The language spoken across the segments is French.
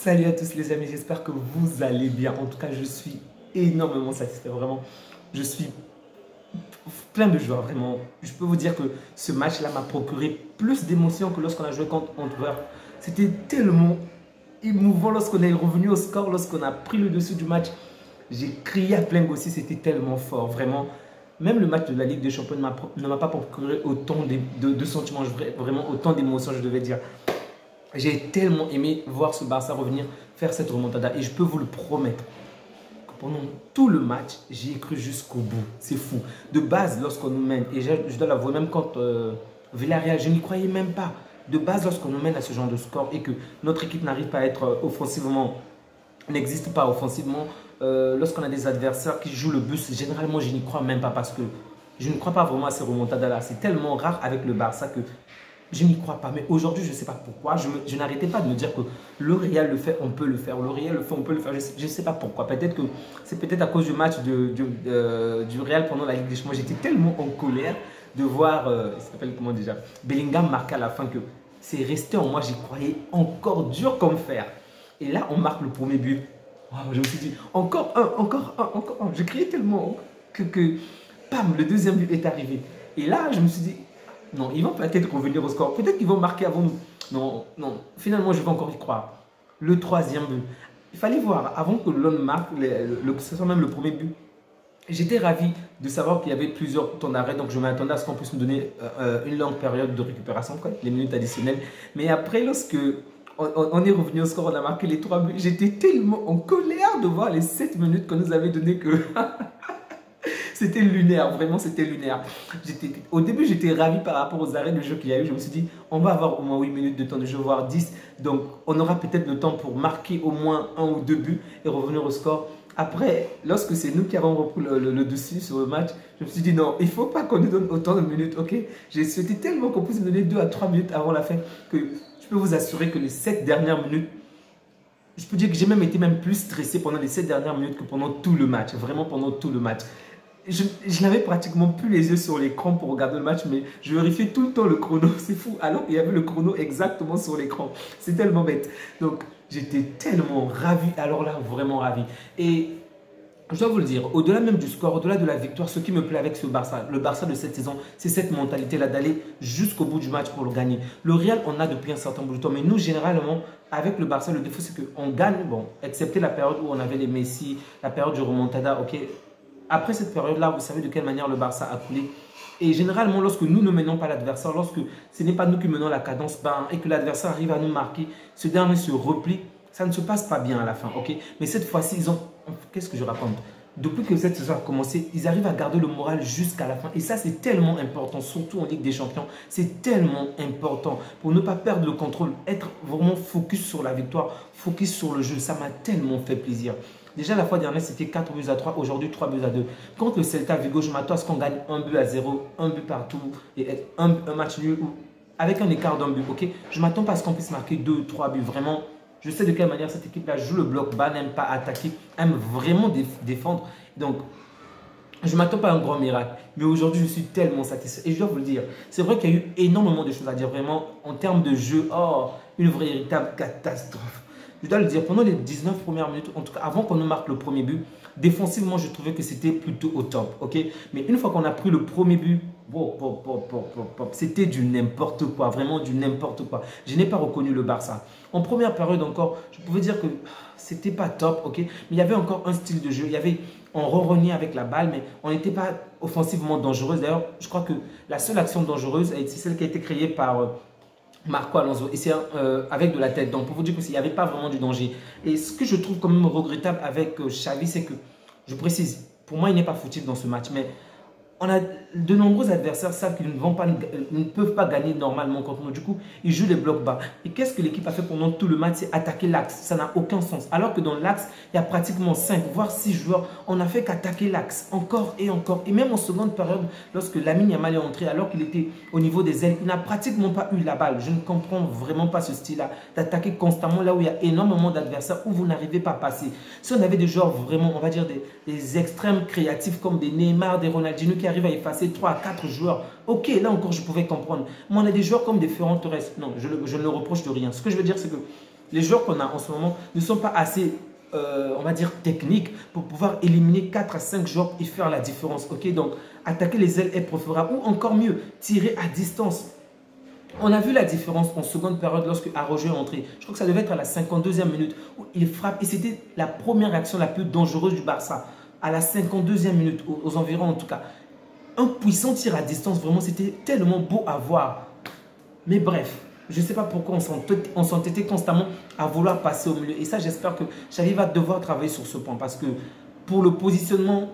Salut à tous les amis, j'espère que vous allez bien. En tout cas, je suis énormément satisfait, vraiment. Je suis plein de joie, vraiment. Je peux vous dire que ce match-là m'a procuré plus d'émotions que lorsqu'on a joué contre Antwerp. C'était tellement émouvant lorsqu'on est revenu au score, lorsqu'on a pris le dessus du match. J'ai crié à plein gosse, c'était tellement fort, vraiment. Même le match de la Ligue des Champions ne m'a pas procuré autant de sentiments, vraiment autant d'émotions, je devais dire. J'ai tellement aimé voir ce Barça revenir faire cette remontada et je peux vous le promettre que pendant tout le match, j'y ai cru jusqu'au bout. C'est fou. De base, lorsqu'on nous mène, et je dois l'avouer, même quand Villarreal, je n'y croyais même pas. De base, lorsqu'on nous mène à ce genre de score et que notre équipe n'arrive pas à être offensivement, n'existe pas offensivement, lorsqu'on a des adversaires qui jouent le bus, généralement, je n'y crois même pas parce que je ne crois pas vraiment à ces remontadas-là. C'est tellement rare avec le Barça que je n'y crois pas. Mais aujourd'hui, je ne sais pas pourquoi. Je n'arrêtais pas de me dire que le Real le fait, on peut le faire. Le Real le fait, on peut le faire. Je ne sais pas pourquoi. Peut-être que c'est peut-être à cause du match du Real pendant la Ligue des Champions. J'étais tellement en colère de voir, il s'appelle comment déjà, Bellingham marquer à la fin que c'est resté en moi. J'y croyais encore dur comme fer. Et là, on marque le premier but. Wow, je me suis dit, encore un, encore un, encore un. Je criais tellement que bam, le deuxième but est arrivé. Et là, je me suis dit, non, ils vont peut-être revenir au score. Peut-être qu'ils vont marquer avant nous. Non, non. Finalement, je vais encore y croire. Le troisième but. Il fallait voir, avant que l'on marque, ce soit même le premier but. J'étais ravi de savoir qu'il y avait plusieurs temps d'arrêt. Donc, je m'attendais à ce qu'on puisse nous donner une longue période de récupération, quoi, les minutes additionnelles. Mais après, lorsque on est revenu au score, on a marqué les 3 buts. J'étais tellement en colère de voir les 7 minutes qu'on nous avait données que... C'était lunaire, vraiment c'était lunaire. Au début, j'étais ravi par rapport aux arrêts de jeu qu'il y a eu. Je me suis dit, on va avoir au moins 8 minutes de temps de jeu, voire 10. Donc, on aura peut-être le temps pour marquer au moins 1 ou 2 buts et revenir au score. Après, lorsque c'est nous qui avons repris le dessus sur le match, je me suis dit non, il ne faut pas qu'on nous donne autant de minutes, ok? J'ai souhaité tellement qu'on puisse nous donner 2 à 3 minutes avant la fin que je peux vous assurer que les 7 dernières minutes, je peux dire que j'ai même été plus stressé pendant les 7 dernières minutes que pendant tout le match, vraiment pendant tout le match. Je n'avais pratiquement plus les yeux sur l'écran pour regarder le match, mais je vérifiais tout le temps le chrono. C'est fou. Alors qu'il y avait le chrono exactement sur l'écran. C'est tellement bête. Donc, j'étais tellement ravi. Alors là, vraiment ravi. Et je dois vous le dire, au-delà même du score, au-delà de la victoire, ce qui me plaît avec ce Barça, le Barça de cette saison, c'est cette mentalité-là d'aller jusqu'au bout du match pour le gagner. Le Real, on a depuis un certain bout de temps, mais nous, généralement, avec le Barça, le défaut, c'est qu'on gagne, bon, excepté la période où on avait les Messi, la période du remontada, ok. Après cette période-là, vous savez de quelle manière le Barça a coulé. Et généralement, lorsque nous ne menons pas l'adversaire, lorsque ce n'est pas nous qui menons la cadence et que l'adversaire arrive à nous marquer, ce dernier se replie, ça ne se passe pas bien à la fin, ok? Mais cette fois-ci, ils ont... Qu'est-ce que je raconte? Depuis que cette saison a commencé, ils arrivent à garder le moral jusqu'à la fin. Et ça, c'est tellement important, surtout en Ligue des Champions. C'est tellement important pour ne pas perdre le contrôle, être vraiment focus sur la victoire, focus sur le jeu. Ça m'a tellement fait plaisir. Déjà, la fois dernière, c'était 4 buts à 3. Aujourd'hui, 3 buts à 2. Contre le Celta Vigo, je m'attends à ce qu'on gagne 1 but à 0, 1 but partout et un match nul avec un écart d'un but. Ok, je ne m'attends pas à ce qu'on puisse marquer 2 ou 3 buts. Vraiment, je sais de quelle manière cette équipe-là joue le bloc bas, n'aime pas attaquer, aime vraiment défendre. Donc, je ne m'attends pas à un grand miracle. Mais aujourd'hui, je suis tellement satisfait. Et je dois vous le dire, c'est vrai qu'il y a eu énormément de choses à dire. Vraiment, en termes de jeu, oh, une vraie véritable catastrophe. Je dois le dire, pendant les 19 premières minutes, en tout cas avant qu'on nous marque le premier but, défensivement, je trouvais que c'était plutôt au top. Ok, mais une fois qu'on a pris le premier but, c'était du n'importe quoi, vraiment du n'importe quoi. Je n'ai pas reconnu le Barça. En première période encore, je pouvais dire que c'était pas top, ok, mais il y avait encore un style de jeu. On reniait avec la balle, mais on n'était pas offensivement dangereuse. D'ailleurs, je crois que la seule action dangereuse, c'est celle qui a été créée par Marco Alonso, et c'est avec de la tête. Donc, pour vous dire qu'il n'y avait pas vraiment du danger. Et ce que je trouve quand même regrettable avec Xavi, c'est que, je précise, pour moi, il n'est pas fautif dans ce match, mais on a de nombreux adversaires savent qu'ils ne peuvent pas gagner normalement contre nous. Du coup, ils jouent les blocs bas. Et qu'est-ce que l'équipe a fait pendant tout le match? C'est attaquer l'axe. Ça n'a aucun sens. Alors que dans l'axe, il y a pratiquement 5 voire 6 joueurs. On n'a fait qu'attaquer l'axe encore et encore. Et même en seconde période, lorsque Lamine Yamal est entré, alors qu'il était au niveau des ailes, il n'a pratiquement pas eu la balle. Je ne comprends vraiment pas ce style-là d'attaquer constamment là où il y a énormément d'adversaires, où vous n'arrivez pas à passer. Si on avait des joueurs vraiment, on va dire des extrêmes créatifs comme des Neymar, des Ronaldinho qui arrivent à effacer 3 à 4 joueurs, ok, là encore je pouvais comprendre. Mais on a des joueurs comme des Ferran Torres. Non, je ne le reproche de rien. Ce que je veux dire, c'est que les joueurs qu'on a en ce moment ne sont pas assez, on va dire, techniques pour pouvoir éliminer 4 à 5 joueurs et faire la différence. Ok, donc attaquer les ailes est préférable ou encore mieux, tirer à distance. On a vu la différence en seconde période lorsque Araujo est entré. Je crois que ça devait être à la 52e minute où il frappe et c'était la première réaction la plus dangereuse du Barça. À la 52e minute, aux environs en tout cas. Un puissant tir à distance, vraiment, c'était tellement beau à voir. Mais bref, je ne sais pas pourquoi on s'entêtait constamment à vouloir passer au milieu. Et ça, j'espère que Xavi va devoir travailler sur ce point parce que pour le positionnement,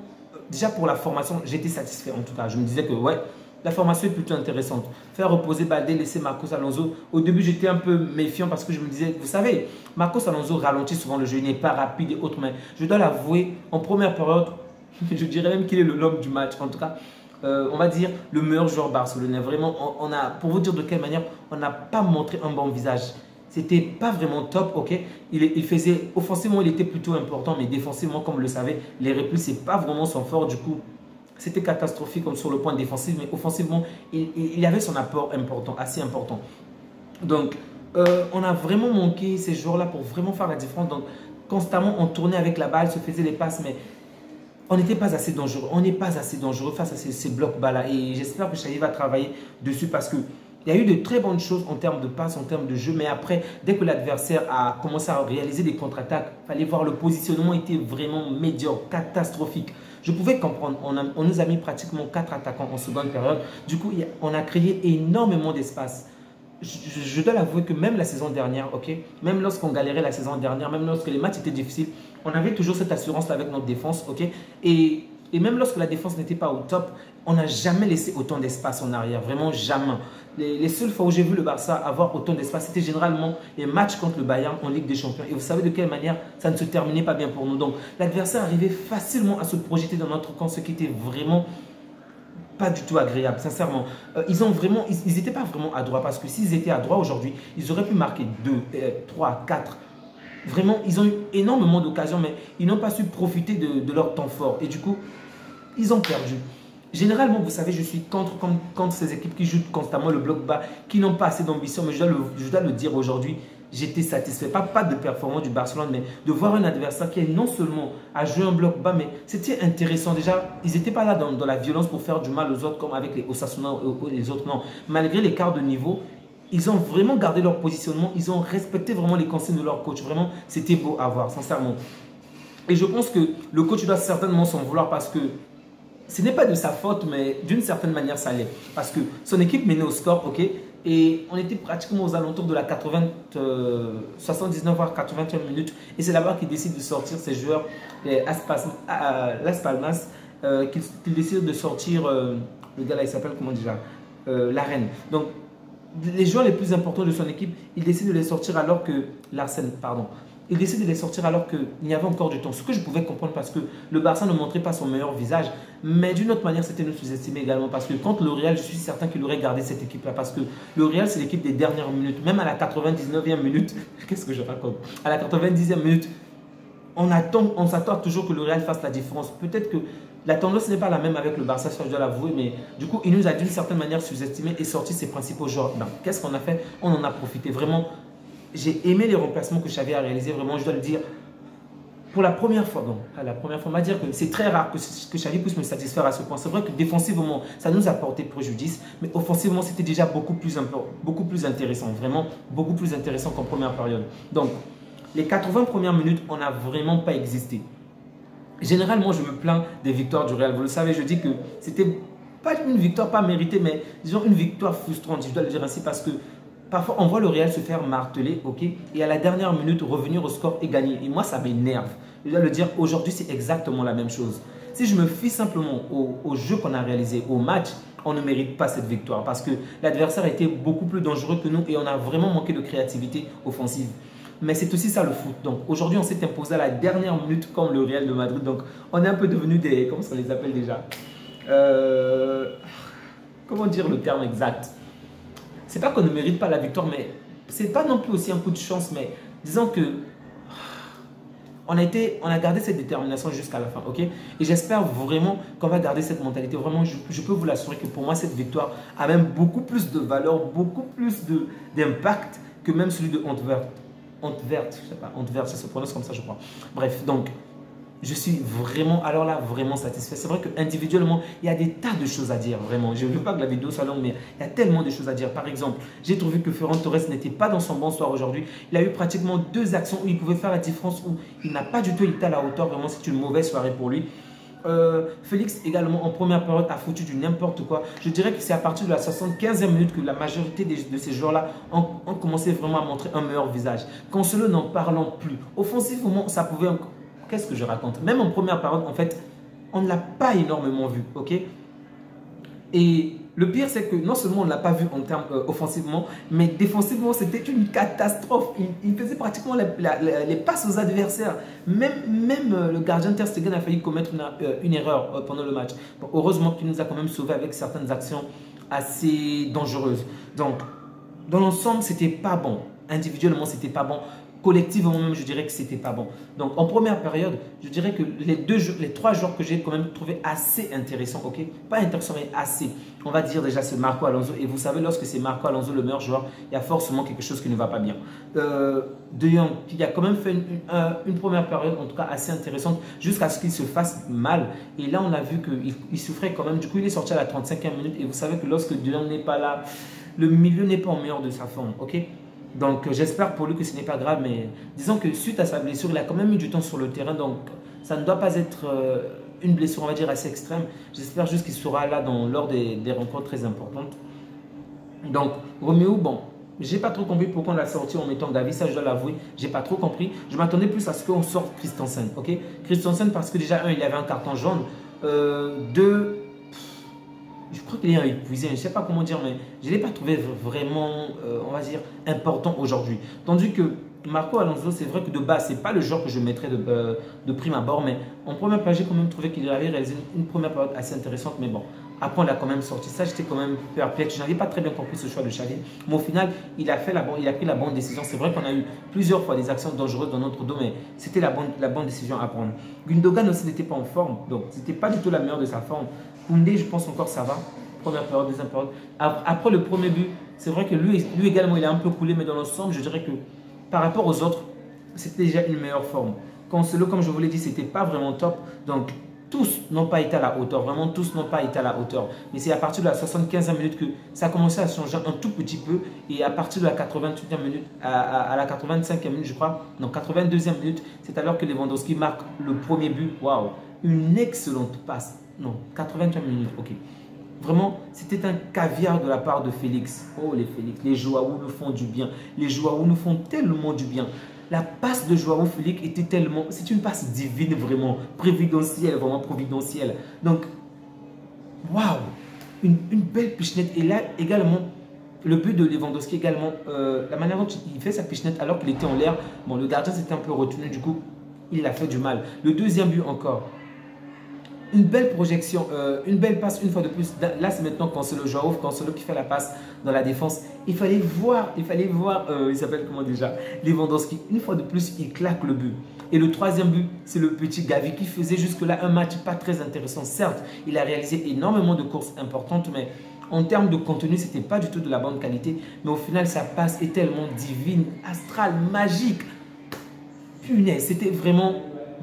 déjà pour la formation, j'étais satisfait en tout cas. Je me disais que ouais, la formation est plutôt intéressante. Faire reposer Baldé, laisser Marcos Alonso. Au début, j'étais un peu méfiant parce que je me disais, vous savez, Marcos Alonso ralentit souvent le jeu, il n'est pas rapide et autres. Mais je dois l'avouer, en première période, je dirais même qu'il est l'homme du match. En tout cas, on va dire le meilleur joueur barcelonais. Vraiment, pour vous dire de quelle manière, on n'a pas montré un bon visage. C'était pas vraiment top, ok. Il faisait, offensivement, il était plutôt important, mais défensivement, comme vous le savez, les replis, c'est pas vraiment son fort. Du coup, c'était catastrophique comme sur le point défensif, mais offensivement, il avait son apport important, assez important. Donc, on a vraiment manqué ces joueurs-là pour vraiment faire la différence. Donc, constamment, on tournait avec la balle, se faisait les passes, mais on n'était pas assez dangereux. On n'est pas assez dangereux face à ces blocs bas-là. Et j'espère que Xavi va travailler dessus parce que il y a eu de très bonnes choses en termes de passes, en termes de jeu, mais après, dès que l'adversaire a commencé à réaliser des contre-attaques, il fallait voir le positionnement était vraiment médiocre, catastrophique. Je pouvais comprendre, on nous a mis pratiquement 4 attaquants en seconde période. Du coup, on a créé énormément d'espace. Je dois l'avouer que même la saison dernière, ok, même lorsqu'on galérait la saison dernière, même lorsque les matchs étaient difficiles, on avait toujours cette assurance avec notre défense, ok. Et même lorsque la défense n'était pas au top, on n'a jamais laissé autant d'espace en arrière, vraiment jamais. Les seules fois où j'ai vu le Barça avoir autant d'espace, c'était généralement les matchs contre le Bayern en Ligue des Champions. Et vous savez de quelle manière ça ne se terminait pas bien pour nous. Donc l'adversaire arrivait facilement à se projeter dans notre camp, ce qui était vraiment pas du tout agréable, sincèrement. Ils n'étaient pas vraiment adroits parce que s'ils étaient adroits aujourd'hui, ils auraient pu marquer 2, 3, 4. Vraiment, ils ont eu énormément d'occasions, mais ils n'ont pas su profiter de leur temps fort. Et du coup, ils ont perdu. Généralement, vous savez, je suis contre ces équipes qui jouent constamment le bloc bas, qui n'ont pas assez d'ambition. Mais je dois le dire aujourd'hui, j'étais satisfait. Pas de performance du Barcelone, mais de voir un adversaire qui non seulement a joué un bloc bas, mais c'était intéressant. Déjà, ils n'étaient pas là dans la violence pour faire du mal aux autres, comme avec les Osasuna et les autres. Non, malgré l'écart de niveau, ils ont vraiment gardé leur positionnement. Ils ont respecté vraiment les consignes de leur coach. Vraiment, c'était beau à voir, sincèrement. Et je pense que le coach doit certainement s'en vouloir parce que ce n'est pas de sa faute, mais d'une certaine manière, ça l'est. Parce que son équipe menait au score, ok, et on était pratiquement aux alentours de la 79 voire 81 minutes. Et c'est là-bas qu'il décide de sortir ses joueurs, Las Palmas, qu'il décide de sortir, le gars là, il s'appelle comment déjà, Larène. Donc, les joueurs les plus importants de son équipe, il décide de les sortir alors que Larsen, pardon. Il décide de les sortir alors qu'il y avait encore du temps. Ce que je pouvais comprendre parce que le Barça ne montrait pas son meilleur visage. Mais d'une autre manière, c'était nous sous-estimer également. Parce que contre le Real, je suis certain qu'il aurait gardé cette équipe-là. Parce que le Real, c'est l'équipe des dernières minutes. Même à la 99e minute, qu'est-ce que je raconte? À la 90e minute, on s'attend toujours que le Real fasse la différence. Peut-être que la tendance n'est pas la même avec le Barça, ça je dois l'avouer. Mais du coup, il nous a d'une certaine manière sous-estimé et sorti ses principaux joueurs. Qu'est-ce qu'on a fait? On en a profité. Vraiment. J'ai aimé les remplacements que Xavi a réalisés, vraiment, je dois le dire. Pour la première fois, on va dire que c'est très rare que Xavi puisse me satisfaire à ce point. C'est vrai que défensivement, ça nous a porté préjudice, mais offensivement, c'était déjà beaucoup plus intéressant, vraiment beaucoup plus intéressant qu'en première période. Donc, les 80 premières minutes, on n'a vraiment pas existé. Généralement, je me plains des victoires du Real. Vous le savez, je dis que c'était pas une victoire pas méritée, mais disons une victoire frustrante, je dois le dire ainsi, parce que parfois, on voit le Real se faire marteler, ok, et à la dernière minute, revenir au score et gagner. Et moi, ça m'énerve. Je dois le dire, aujourd'hui, c'est exactement la même chose. Si je me fie simplement au jeu qu'on a réalisé, au match, on ne mérite pas cette victoire parce que l'adversaire était beaucoup plus dangereux que nous et on a vraiment manqué de créativité offensive. Mais c'est aussi ça le foot. Donc aujourd'hui, on s'est imposé à la dernière minute comme le Real de Madrid. Donc on est un peu devenu des... Comment ça les appelle déjà Comment dire le terme exact? C'est pas qu'on ne mérite pas la victoire, mais c'est pas non plus aussi un coup de chance, mais disons que on a gardé cette détermination jusqu'à la fin, ok? Et j'espère vraiment qu'on va garder cette mentalité. Vraiment, je peux vous l'assurer que pour moi, cette victoire a même beaucoup plus de valeur, beaucoup plus d'impact que même celui de Antwerp. Antwerp, je sais pas, Antwerp, ça se prononce comme ça, je crois. Bref, donc, je suis vraiment, alors là, vraiment satisfait. C'est vrai qu'individuellement, il y a des tas de choses à dire, vraiment. Je ne veux pas que la vidéo soit longue, mais il y a tellement de choses à dire. Par exemple, j'ai trouvé que Ferran Torres n'était pas dans son bon soir aujourd'hui. Il a eu pratiquement 2 actions où il pouvait faire la différence, où il n'a pas du tout été à la hauteur. Vraiment, c'est une mauvaise soirée pour lui. Félix également en première période a foutu du n'importe quoi. Je dirais que c'est à partir de la 75e minute que la majorité de ces joueurs-là ont commencé vraiment à montrer un meilleur visage. Cancelo n'en parlant plus. Offensivement, ça pouvait... Qu'est-ce que je raconte? Même en première période, en fait, on ne l'a pas énormément vu, ok? Et le pire, c'est que non seulement on ne l'a pas vu en termes offensivement, mais défensivement, c'était une catastrophe. Il faisait pratiquement les passes aux adversaires. Même le gardien Ter Stegen a failli commettre une erreur pendant le match. Bon, heureusement qu'il nous a quand même sauvés avec certaines actions assez dangereuses. Donc, dans l'ensemble, c'était pas bon. Individuellement, c'était pas bon. Collectivement même, je dirais que c'était pas bon. Donc, en première période, je dirais que les 3 joueurs que j'ai quand même trouvé assez intéressants, ok? Pas intéressants, mais assez. On va dire déjà, c'est Marco Alonso. Et vous savez, lorsque c'est Marco Alonso le meilleur joueur, il y a forcément quelque chose qui ne va pas bien. De Jong, qui a quand même fait une première période, en tout cas assez intéressante, jusqu'à ce qu'il se fasse mal. Et là, on a vu qu'il souffrait quand même. Du coup, il est sorti à la 35e minute. Et vous savez que lorsque De Jong n'est pas là, le milieu n'est pas en meilleur de sa forme, ok? Donc, j'espère pour lui que ce n'est pas grave, mais disons que suite à sa blessure, il a quand même mis du temps sur le terrain, donc ça ne doit pas être une blessure, on va dire, assez extrême. J'espère juste qu'il sera là lors des rencontres très importantes. Donc, Roméo, bon, j'ai pas trop compris pourquoi on l'a sorti en mettant Gavi, ça je dois l'avouer, j'ai pas trop compris. Je m'attendais plus à ce qu'on sorte Christensen, ok? Christensen parce que déjà, il avait un carton jaune, 2... Je crois qu'il est épuisé, je ne sais pas comment dire, mais je ne l'ai pas trouvé vraiment, on va dire, important aujourd'hui. Tandis que Marco Alonso, c'est vrai que de base, ce n'est pas le joueur que je mettrais de prime abord, mais en première période, j'ai quand même trouvé qu'il avait réalisé une première période assez intéressante, mais bon, après on l'a quand même sorti. Ça, j'étais quand même perplexe, je n'avais pas très bien compris ce choix de Xavi, mais au final, il a pris la bonne décision. C'est vrai qu'on a eu plusieurs fois des actions dangereuses dans notre dos, mais c'était la bonne décision à prendre. Gundogan aussi n'était pas en forme, donc ce n'était pas du tout la meilleure de sa forme. Koundé, je pense encore ça va. Première période, deuxième période. Après le premier but, c'est vrai que lui également, il a un peu coulé, mais dans l'ensemble, je dirais que par rapport aux autres, c'était déjà une meilleure forme. Cancelo, comme je vous l'ai dit, c'était pas vraiment top. Donc, tous n'ont pas été à la hauteur. Vraiment, tous n'ont pas été à la hauteur. Mais c'est à partir de la 75e minute que ça a commencé à changer un tout petit peu. Et à partir de la 88e minute, à la 85e minute, je crois, non, 82e minute, c'est alors que Lewandowski marque le premier but. Waouh! Une excellente passe. Non, 80e minute, ok. Vraiment, c'était un caviar de la part de Félix. Oh, les Félix, les Joao nous font du bien. Les Joao nous font tellement du bien. La passe de Joao Félix était tellement... C'est une passe divine, vraiment. Prévidentielle, vraiment providentielle. Donc, waouh! Une belle pichenette. Et là, également, le but de Lewandowski, également, la manière dont il fait sa pichenette alors qu'il était en l'air. Bon, le gardien s'était un peu retenu, du coup, il a fait du mal. Le deuxième but encore. Une belle projection, une belle passe une fois de plus. Là, c'est maintenant Cancelo qui fait la passe dans la défense. Il fallait voir, il s'appelle comment déjà? Lewandowski. Une fois de plus, il claque le but. Et le troisième but, c'est le petit Gavi qui faisait jusque-là un match pas très intéressant. Certes, il a réalisé énormément de courses importantes, mais en termes de contenu, ce n'était pas du tout de la bonne qualité. Mais au final, sa passe est tellement divine, astrale, magique. Punaise, c'était vraiment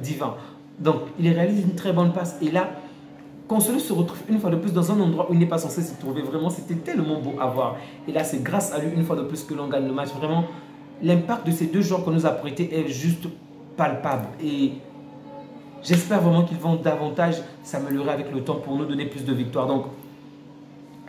divin. Donc, il réalise une très bonne passe. Et là, Cancelo se retrouve une fois de plus dans un endroit où il n'est pas censé se trouver. Vraiment, c'était tellement beau à voir. Et là, c'est grâce à lui, une fois de plus, que l'on gagne le match. Vraiment, l'impact de ces 2 joueurs qu'on nous a prêtés est juste palpable. Et j'espère vraiment qu'ils vont davantage s'améliorer avec le temps pour nous donner plus de victoires. Donc,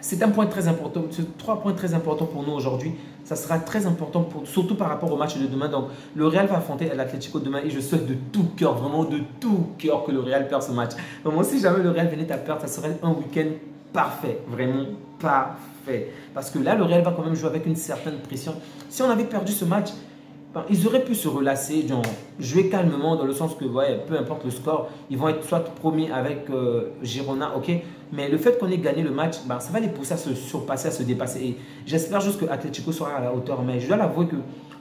c'est un point très important, c'est 3 points très importants pour nous aujourd'hui. Ça sera très important, surtout par rapport au match de demain. Donc, le Real va affronter l'Atlético demain et je souhaite de tout cœur, vraiment de tout cœur que le Real perde ce match. Vraiment, si jamais le Real venait à perdre, ça serait un week-end parfait, vraiment parfait. Parce que là, le Real va quand même jouer avec une certaine pression. Si on avait perdu ce match, ben, ils auraient pu se relasser, genre, jouer calmement dans le sens que, ouais, peu importe le score, ils vont être soit premiers avec Girona, ok. Mais le fait qu'on ait gagné le match, ben, ça va les pousser à se surpasser, à se dépasser. Et j'espère juste que Atlético sera à la hauteur. Mais je dois l'avouer que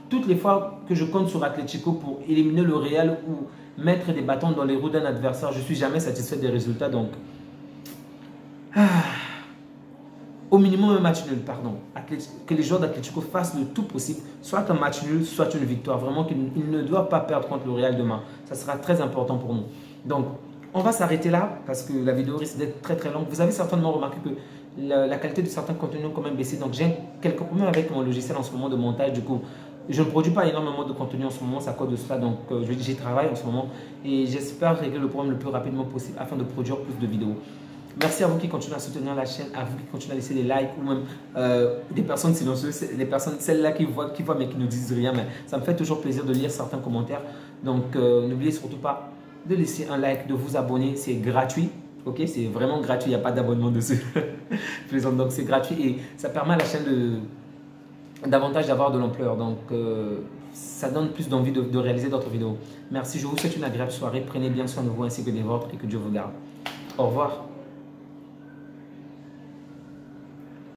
toutes les fois que je compte sur Atlético pour éliminer le Real ou mettre des bâtons dans les roues d'un adversaire, je ne suis jamais satisfait des résultats. Donc, au minimum un match nul, pardon. Que les joueurs d'Atlético fassent le tout possible, soit un match nul, soit une victoire. Vraiment qu'ils ne doivent pas perdre contre le Real demain. Ça sera très important pour nous. Donc, on va s'arrêter là parce que la vidéo risque d'être très très longue. Vous avez certainement remarqué que la qualité de certains contenus ont quand même baissé. Donc, j'ai quelques problèmes avec mon logiciel en ce moment de montage. Du coup, je ne produis pas énormément de contenu en ce moment, c'est à cause de cela. Donc, j'y travaille en ce moment et j'espère régler le problème le plus rapidement possible afin de produire plus de vidéos. Merci à vous qui continuez à soutenir la chaîne, à vous qui continuez à laisser des likes ou même des personnes silencieuses, des personnes, celles-là qui voient mais qui ne disent rien. Mais ça me fait toujours plaisir de lire certains commentaires. Donc, n'oubliez surtout pas de laisser un like, de vous abonner. C'est gratuit. Ok, c'est vraiment gratuit. Il n'y a pas d'abonnement dessus. Donc, c'est gratuit et ça permet à la chaîne davantage d'avoir de l'ampleur. Donc, ça donne plus d'envie de réaliser d'autres vidéos. Merci. Je vous souhaite une agréable soirée. Prenez bien soin de vous ainsi que des vôtres et que Dieu vous garde. Au revoir.